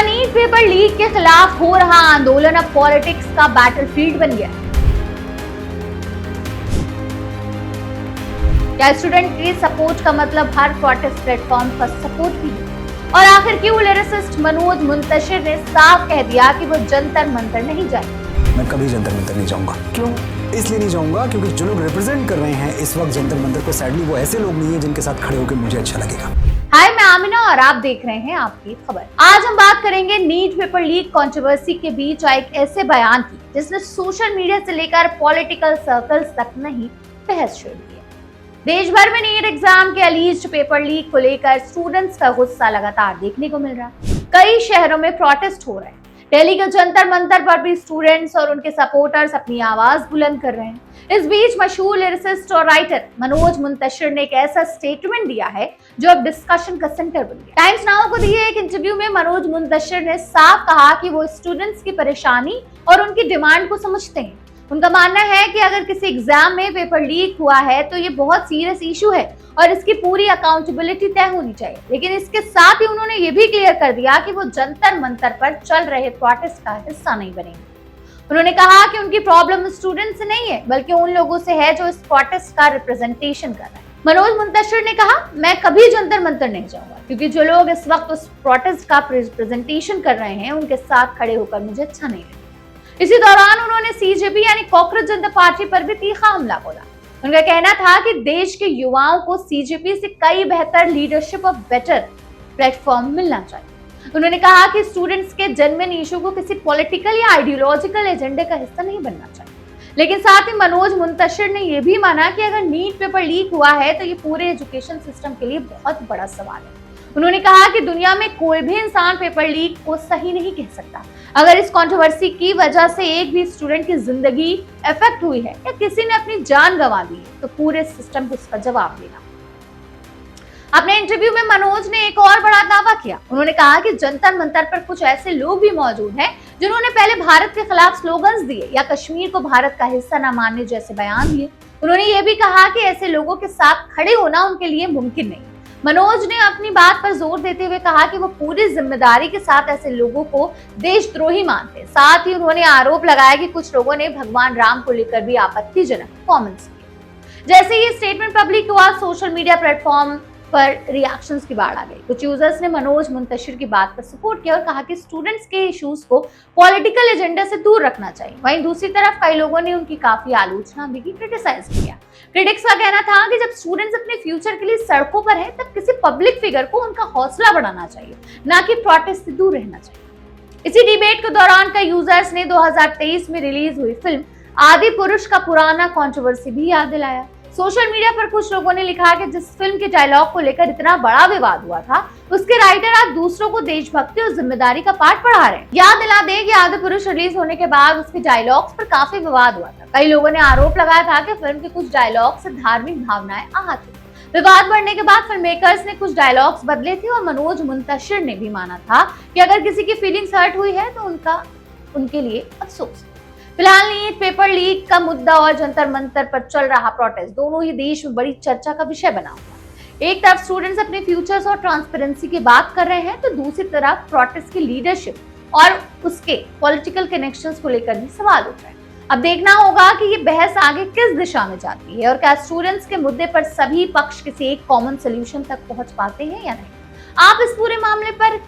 क्या NEET paper leak के खिलाफ हो रहा आंदोलन अब पॉलिटिक्स का बैटलफील्ड बन गया? क्या स्टूडेंट के सपोर्ट का मतलब हर प्रोटेस्ट प्लेटफॉर्म पर सपोर्ट भी है? और आखिर क्यों लिरिसिस्ट मनोज मुंतशिर ने साफ कह दिया कि वो जंतर मंतर नहीं जाएंगे? मैं कभी जंतर मंतर नहीं जाऊंगा। क्यों? इसलिए नहीं जाऊंगा क्योंकि जो लोग रिप्रेजेंट कर रहे हैं इस वक्त जंतर मंतर को, सैडली वो ऐसे लोग नहीं है जिनके साथ खड़े होकर मुझे अच्छा लगेगा। हाय, मैं आमिना और आप देख रहे हैं आपकी खबर। आज हम बात करेंगे नीट पेपर लीक कंट्रोवर्सी के बीच आए एक ऐसे बयान की जिसने सोशल मीडिया से लेकर पॉलिटिकल सर्कल्स तक नहीं बहस छेड़ दी है। देश भर में नीट एग्जाम के अलीज्ड पेपर लीक को लेकर स्टूडेंट्स का गुस्सा लगातार देखने को मिल रहा है। कई शहरों में प्रोटेस्ट हो रहे हैं। दिल्ली के जंतर मंतर पर भी स्टूडेंट्स और उनके सपोर्टर्स अपनी आवाज बुलंद कर रहे हैं। इस बीच मशहूर लिरिसिस्ट और राइटर मनोज मुंतशिर ने एक ऐसा स्टेटमेंट दिया है जो अब डिस्कशन का सेंटर बन गया। टाइम्स नाउ को दिए एक इंटरव्यू में मनोज मुंतशिर ने साफ कहा कि वो स्टूडेंट्स की परेशानी और उनकी डिमांड को समझते हैं। उनका मानना है कि अगर किसी एग्जाम में पेपर लीक हुआ है तो ये बहुत सीरियस इशू है और इसकी पूरी अकाउंटेबिलिटी तय होनी चाहिए। लेकिन इसके साथ ही उन्होंने ये भी क्लियर कर दिया कि वो जंतर मंतर पर चल रहे प्रोटेस्ट का हिस्सा नहीं बनेंगे। उन्होंने कहा कि उनकी प्रॉब्लम स्टूडेंट से नहीं है बल्कि उन लोगों से है जो इस प्रोटेस्ट का रिप्रेजेंटेशन कर रहे हैं। मनोज मुंतशिर ने कहा, मैं कभी जंतर मंतर नहीं जाऊंगा क्योंकि जो लोग इस वक्त उस प्रोटेस्ट का रिप्रेजेंटेशन कर रहे हैं उनके साथ खड़े होकर मुझे अच्छा नहीं लगता। इसी दौरान उन्होंने सीजेपी यानी कॉकरोच जनता पार्टी पर भी तीखा हमला बोला। उनका कहना था कि देश के युवाओं को सीजेपी से कई बेहतर लीडरशिप और बेटर प्लेटफॉर्म मिलना चाहिए। उन्होंने कहा कि स्टूडेंट्स के जेन्युइन इशू को किसी पॉलिटिकल या आइडियोलॉजिकल एजेंडे का हिस्सा नहीं बनना चाहिए। लेकिन साथ ही मनोज मुंतशिर ने यह भी माना कि अगर नीट पेपर लीक हुआ है तो ये पूरे एजुकेशन सिस्टम के लिए बहुत बड़ा सवाल है। उन्होंने कहा कि दुनिया में कोई भी इंसान पेपर लीक को सही नहीं कह सकता। अगर इस कंट्रोवर्सी की वजह से एक भी स्टूडेंट की जिंदगी इफेक्ट हुई है या किसी ने अपनी जान गंवा दी है तो पूरे सिस्टम को इसका जवाब देना। अपने इंटरव्यू में मनोज ने एक और बड़ा दावा किया। उन्होंने कहा कि जंतर मंतर पर कुछ ऐसे लोग भी मौजूद हैं जिन्होंने पहले भारत के खिलाफ स्लोगन्स दिए या कश्मीर को भारत का हिस्सा न मानने जैसे बयान दिए। उन्होंने ये भी कहा कि ऐसे लोगों के साथ खड़े होना उनके लिए मुमकिन नहीं। मनोज ने अपनी बात पर जोर देते हुए कहा कि वो पूरी जिम्मेदारी के साथ ऐसे लोगों को देशद्रोही मानते हैं। साथ ही उन्होंने आरोप लगाया कि कुछ लोगों ने भगवान राम को लेकर भी आपत्तिजनक कमेंट्स किए। जैसे ये स्टेटमेंट पब्लिक हुआ, सोशल मीडिया प्लेटफॉर्म पर रिएक्शंस की बाढ़ आ गई। कुछ यूजर्स ने मनोज मुंतशिर की बात पर सपोर्ट किया और कहा कि स्टूडेंट्स के इश्यूज को पॉलिटिकल एजेंडा से दूर रखना चाहिए। वहीं दूसरी तरफ कई लोगों ने उनकी काफी आलोचना भी की, क्रिटिसाइज किया। क्रिटिक्स का कहना था कि जब स्टूडेंट्स अपने फ्यूचर के लिए सड़कों पर हैं तब किसी पब्लिक फिगर को उनका हौसला बढ़ाना चाहिए, ना कि प्रोटेस्ट से दूर रहना चाहिए। इसी डिबेट के दौरान कई यूजर्स ने 2023 में रिलीज हुई फिल्म आदि पुरुष का पुराना कंट्रोवर्सी भी याद दिलाया। सोशल मीडिया पर कुछ लोगों ने लिखा कि जिस फिल्म के डायलॉग को लेकर इतना बड़ा विवाद हुआ था उसके राइटर आज दूसरों को देशभक्ति और जिम्मेदारी का पाठ पढ़ा रहे हैं। याद दिला दें कि आदि पुरुष रिलीज होने के बाद उसके डायलॉग्स पर काफी विवाद हुआ था। कई लोगों ने आरोप लगाया था कि फिल्म के कुछ डायलॉग से धार्मिक भावनाएं आहत हुई। विवाद बढ़ने के बाद फिल्म मेकर्स ने कुछ डायलॉग्स बदले थे और मनोज मुंतशिर ने भी माना था कि अगर किसी की फीलिंग्स हर्ट हुई है तो उनके लिए अफसोस। फिलहाल नीट पेपर लीक का मुद्दा और जंतर मंतर पर चल रहा प्रोटेस्ट दोनों ही देश में बड़ी चर्चा का विषय बना हुआ है। एक तरफ स्टूडेंट्स अपने फ्यूचर्स और ट्रांसपेरेंसी की बात कर रहे हैं तो दूसरी तरफ प्रोटेस्ट की लीडरशिप और उसके पॉलिटिकल कनेक्शंस को लेकर भी सवाल उठ रहे हैं। अब देखना होगा कि ये बहस आगे किस दिशा में जाती है और क्या स्टूडेंट्स के मुद्दे पर सभी पक्ष किसी एक कॉमन सोल्यूशन तक पहुंच पाते हैं या नहीं। आप इस पूरे मामले पर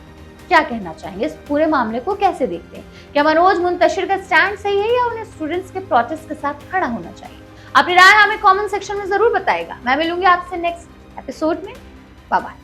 क्या कहना चाहेंगे? इस पूरे मामले को कैसे देखते हैं? क्या मनोज मुंतशिर का स्टैंड सही है या उन्हें स्टूडेंट्स के प्रोटेस्ट के साथ खड़ा होना चाहिए? अपनी राय हमें कमेंट सेक्शन में जरूर बताएगा। मैं मिलूंगी आपसे नेक्स्ट एपिसोड में। Bye bye.